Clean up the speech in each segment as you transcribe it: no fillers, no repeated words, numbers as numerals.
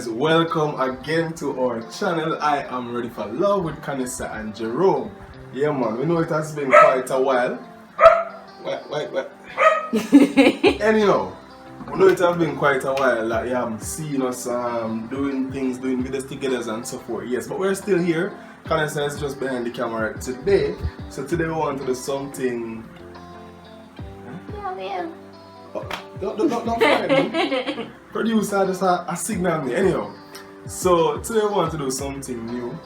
guys, welcome again to our channel. I am ready for love with Kanisa and Jerome. Yeah man, we know it has been quite a while. What? Anyhow, we know it has been quite a while that you haven't seen us doing videos together and so forth. Yes, but we're still here. Kanisa is just behind the camera today. So today we want to do something. Don't fight me. Producer just a signal me. Anyhow, so today we want to do something new.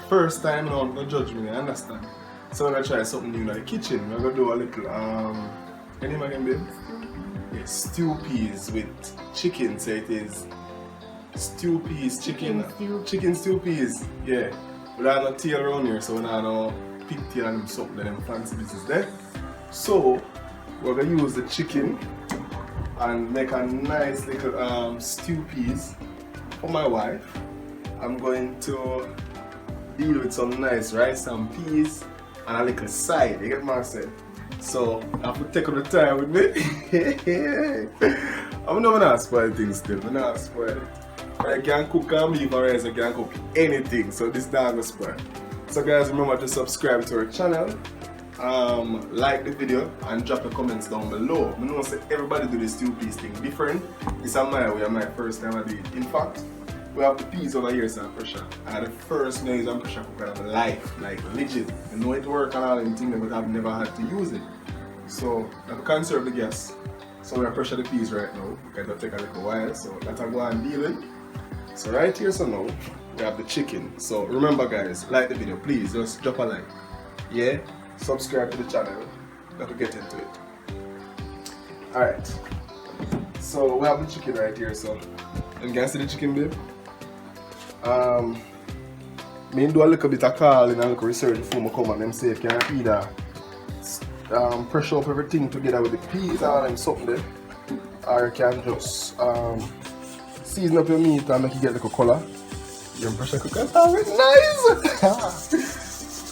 First time now, no judge me, I understand. So we're gonna try something new in the kitchen. We're gonna do a little any again, babe? Yeah, stew peas with chicken. So it is stew peas, chicken stew peas. Yeah. We don't have no tail around here, so we don't have no pigtail and something them fancy business there. So we're gonna use the chicken and make a nice little stew peas for my wife. I'm going to deal with some nice rice and peas and a little side, you get what I'm saying? So I have to take all the time with me. I'm not spoil things still, I'm not spoil it. I can cook and beef or rice, I can cook anything, so this not gonna spoil. So guys, remember to subscribe to our channel. Like the video and drop the comments down below. I know say everybody do the stew peas thing different. This is my first time I do it. In fact, we have the peas over here, so pressure. And the first nails and pressure cooker of life, like legit. I know it works and all them things, but I've never had to use it. So I've conserved the gas. So we're pressure the peas right now. It'll take a little while, so let's go and deal it. So right here, so now we have the chicken. So remember guys, like the video, please just drop a like. Yeah? Subscribe to the channel. Let's get into it. Alright. So we have the chicken right here, so you can see the chicken, babe. Me do a little bit of calling and a little research before I come and them say you can either pressure up everything together with the peas and them something there, or you can just season up your meat and make it get a little color. Your pressure cooker is already nice.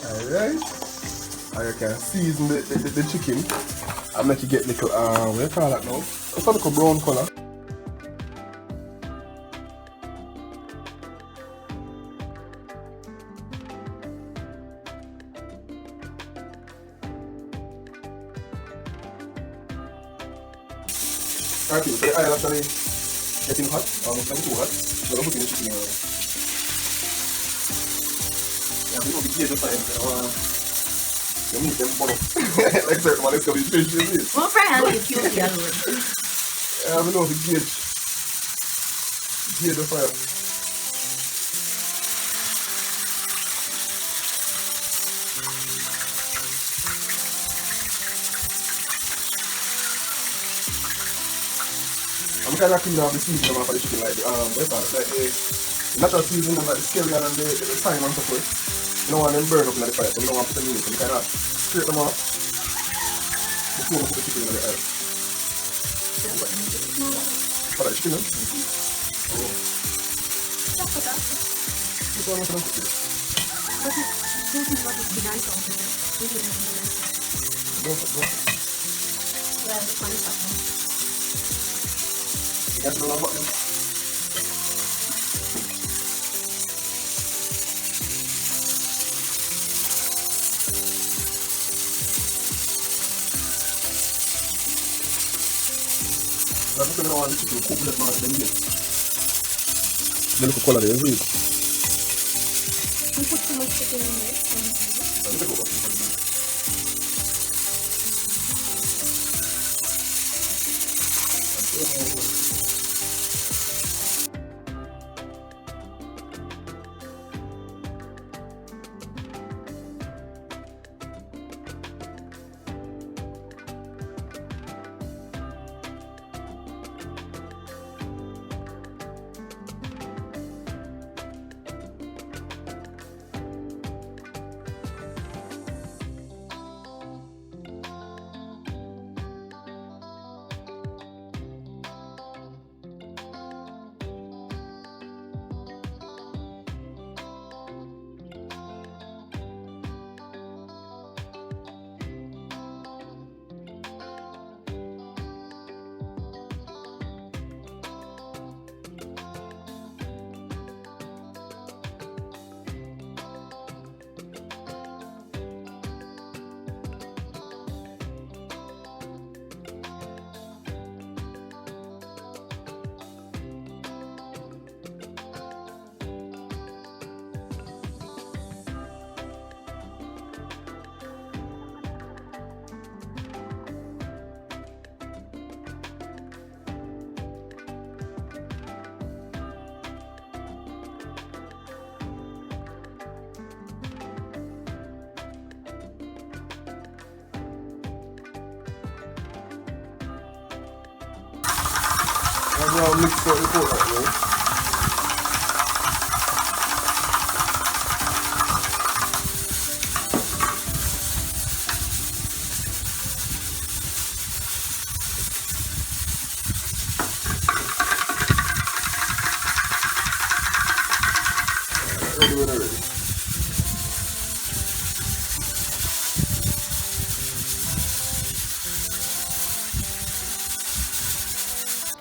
Alright. Or you can season the chicken and make it get little what do you call that now? It's a little brown color. Alright, so the oil actually getting hot, almost like too hot. So we're putting the chicken in already. Yeah, we will be here just like you meet them both up. Like certain one is going to be fish, you see? Well, friend, I cute the other one. Yeah, I know the gauge. Gauge the fire. I'm kind of clean off the seasoning for the chicken, like the natural seasoning, like the scallion and the thyme and so forth. You don't want them burn up in the fire, so you don't want to put them in it. So you kind of scrape them off before you put the chicken in the oil. For the chicken, no? Oh. This one was cooked. Yes, no, button. I'm going to want the chicken to cook that much then get. The little color there, isn't it? You put too much chicken in there. now mix for the coconut milk. Ready when ready.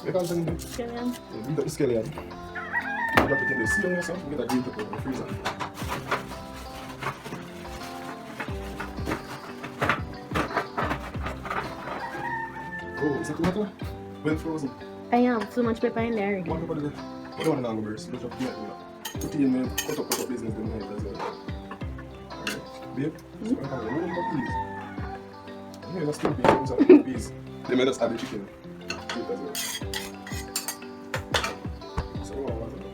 You can't tell me. Scallion. Beat up the scallion. Drop it in the seal or something. Get a green pepper in the freezer. Oh, is that tomato? Well frozen. I am so much pepper in there already. One pepper there. What do you want in burst? Let's just put it in the cut up business in the head as well. Alright. Babe, so I have a roll of peas. Yeah, that's still peas. They made us add the chicken. To it as well. So, what was it?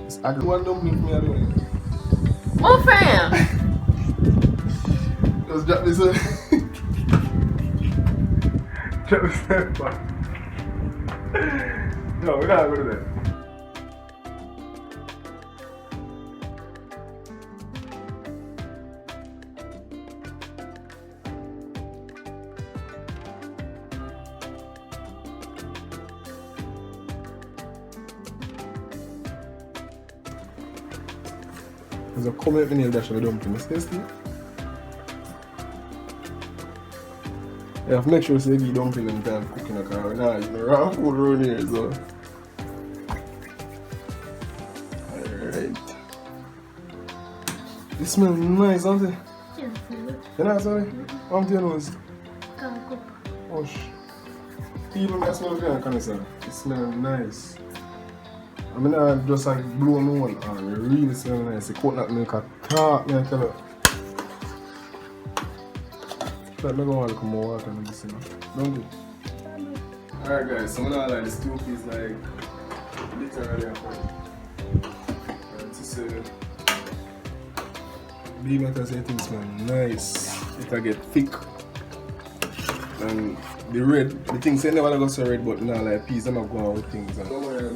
It's add one dumpling for me alone. Oh, fam! Just drop this one. Drop this one. No, we're not going to do that. There's a comment in here dash of the dumpling. It's tasty. You have to make sure you get dumpling in time cooking a car. Nah, you know, raw food around here, so. Alright. This smells nice, don't it? Yes, You know, sorry? What do you know? can't cook. Gosh. Even that smell kind of connoisseur. It smells nice. I mean, I just like blow me one arm. It really smells nice. The coconut milk a talk, me I tell you. So I'm going to come more water and this, you know. Don't do. Alright guys, so I'm not like the stew is like literally a point. To say beef matters, I think smell nice. It can get thick. And the red, the things say never go so red, but now like peas, I'm not going out with things. And don't worry, I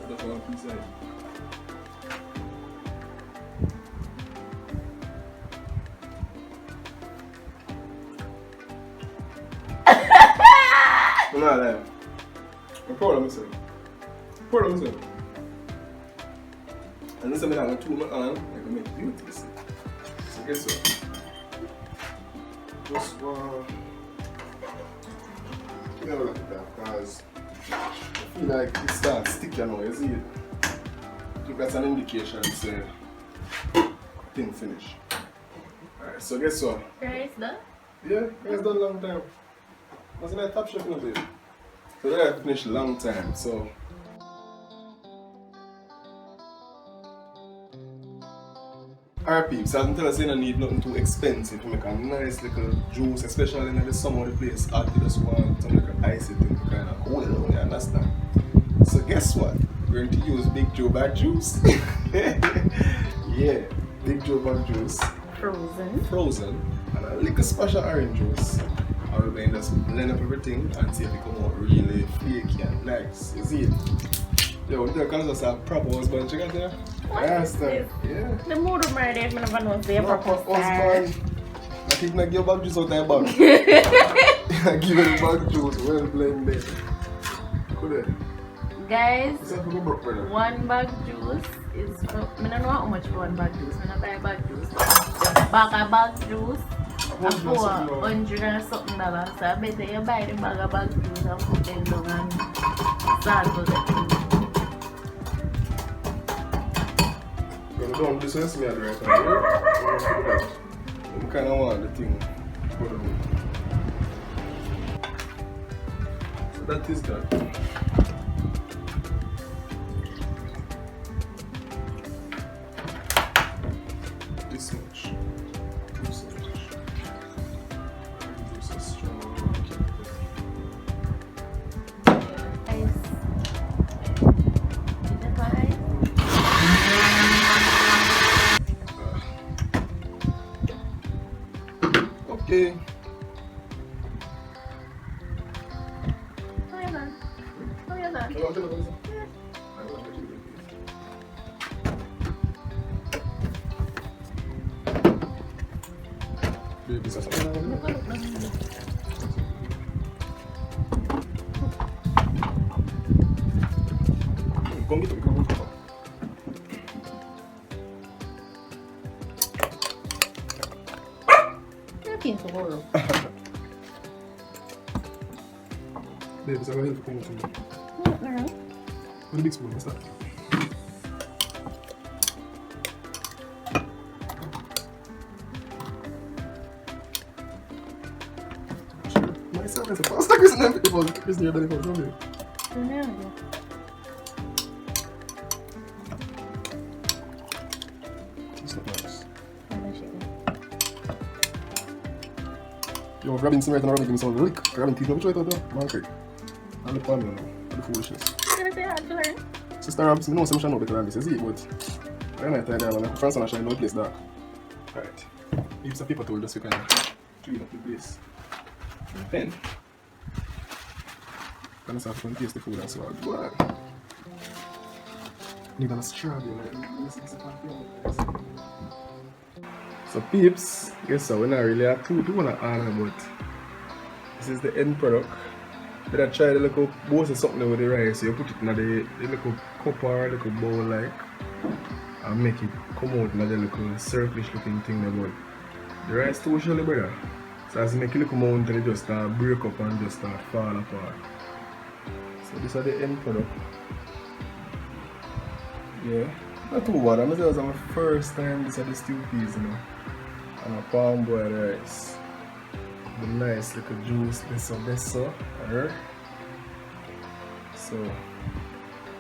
just want peas like. I'm not lying. I'm proud of myself. Proud of myself. And this time I got two my arm, I can make beauty. So guess what? Just you never look at that because I feel like it starts sticky now, you see it? I think that's an indication say thing finish. Alright, so guess what? Rice done? Yeah, it's done a long time. Wasn't that Top Chef, no babe? So that finished a long time, so. Alright peeps, I can tell us you don't need nothing too expensive to make a nice little juice, especially in the summer of the place. I just want to make an icy thing to kind of cool it down, you understand? So guess what? We're going to use Big Joe Bag Juice. Yeah, Big Joe Bag Juice. Frozen. And a little splash of orange juice. I will then just blend up everything and see if it come out really flaky and nice. You see it? Yo, you can just a proper husband chicken there? What is this? Yeah. The mood of murder, I never know say a Proper proper star. husband. I think I give back juice out of your bag. I give it back juice, well blended. Good. Guys, It's a good broke brother. one bag juice is, I don't know how much for one bag juice. I don't buy bag juice. Just bag of bag juice. And for $100 and something dollars. So I better you buy the bag of bag juice and put them down and start to the thing. Don't listen to me at the right time. You kind of want the thing. So that is that. This much. This much. This is strong. Ice. Is that fine? Okay. How you done? How you done? Baby, so come get it, come. Looking for horror. Baby, so I'm going to come with you. What the big spoon, what's that? Myself, it's a pasta Chris and people. Chris near the phone, don't it's not nice. Yo, grabbing some right and making some lick. Grabbing teeth, no, which way to do? Man, Craig. I'm the family now. The foolishness. Sister Rabs, I know some shall know better than this, is it? But when I tell them, I'm France and I shall know place dark. Alright. Leave some paper towel just so you can clean up the place. And then, I'm going to taste the food and so on. Go on. Need a strawberry. So peeps, guess what? We're not really a two to want to honor, but this is the end product. But I try the little bowl or something with the rice, so you put it in the little cup or little bowl like, and make it come out in the little circlish looking thing there, but the rice too usually better. So as you make it look mountain, it just start break up and just start fall apart. So this is the end product. Yeah, not too bad. I must say it was my first time this is the stew peas, you know. And a palm boiled rice. The nice little juice, this so. Alright. So,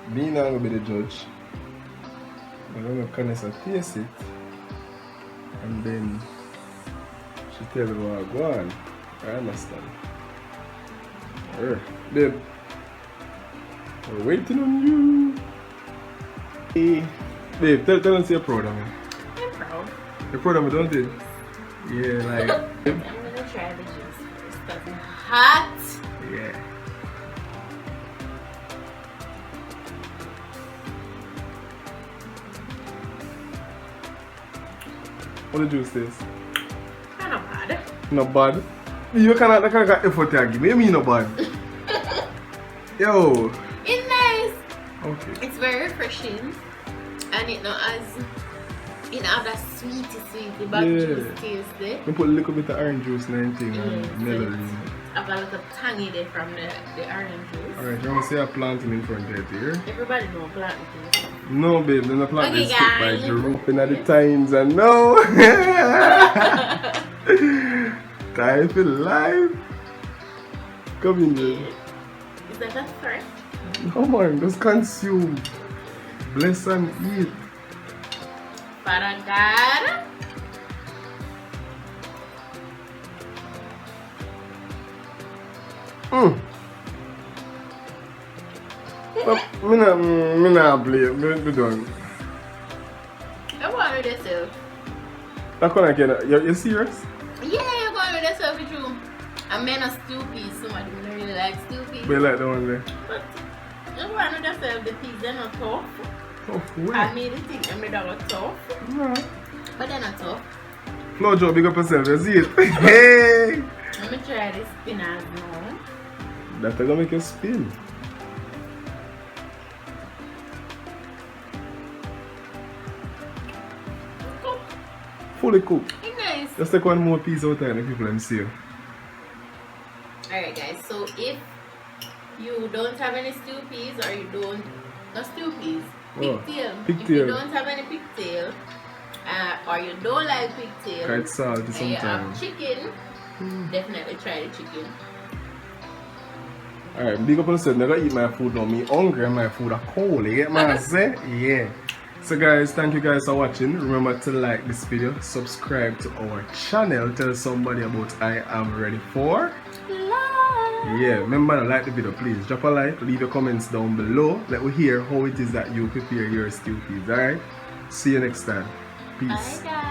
me now will be the judge. I'm going to Canessa taste it. And then she tell me what I go on. I understand. Alright, babe. We're waiting on you. Hey, babe, tell them you're proud of me. I'm proud. You're proud of me, don't you? Yeah, like. I'm gonna try the juice first. That's hot. Yeah. What the juice taste? Not bad. Not bad. You cannot get effort to give me. You mean not bad? Yo. It's nice. Okay. It's very refreshing, and it not as it have that sweetie but juice taste there. You put a little bit of orange juice and everything and melon in it. I've got a little tangy there from the orange juice. Alright, you want to say a planting in front of here? Everybody know planting. No, babe, there's a plant Okay, that's skipped by guys. drooping at the times and no. Time for life. Come in, babe. Is that a threat? No man, just consume. Bless and eat. Para God. Me not play. Me done. I'm going with yourself. That kind of get. You serious? Yeah, you're going with yourself, it's true. I'm not a stew peas. Somebody don't really like stew peas. But you like the one there. But you're going with yourself. The peas, they're not tough. Tough I way. made it think them they were tough. No. But they're not tough. Flo Joe, big up yourself. You see it? Hey! Let me try this spinach now. That's gonna make you spin. Cooked. Fully cooked. It's nice. Just take one more piece out and the people can see you. Alright guys, so if you don't have any stew peas or you don't, not stew peas, pigtail. If you Pigtail. don't have any pigtail or you don't like pigtail Quite salty and you have sometimes. chicken, definitely try the chicken. Alright, big up on yourself. Never eat my food now. Me hungry and my food are cold. You get my say? Yeah. So guys, thank you guys for watching. Remember to like this video, subscribe to our channel, tell somebody about I Am Ready For. Yeah, remember to like the video, please. Drop a like, leave your comments down below. Let me hear how it is that you prepare your stew peas. Alright? See you next time. Peace. Bye guys.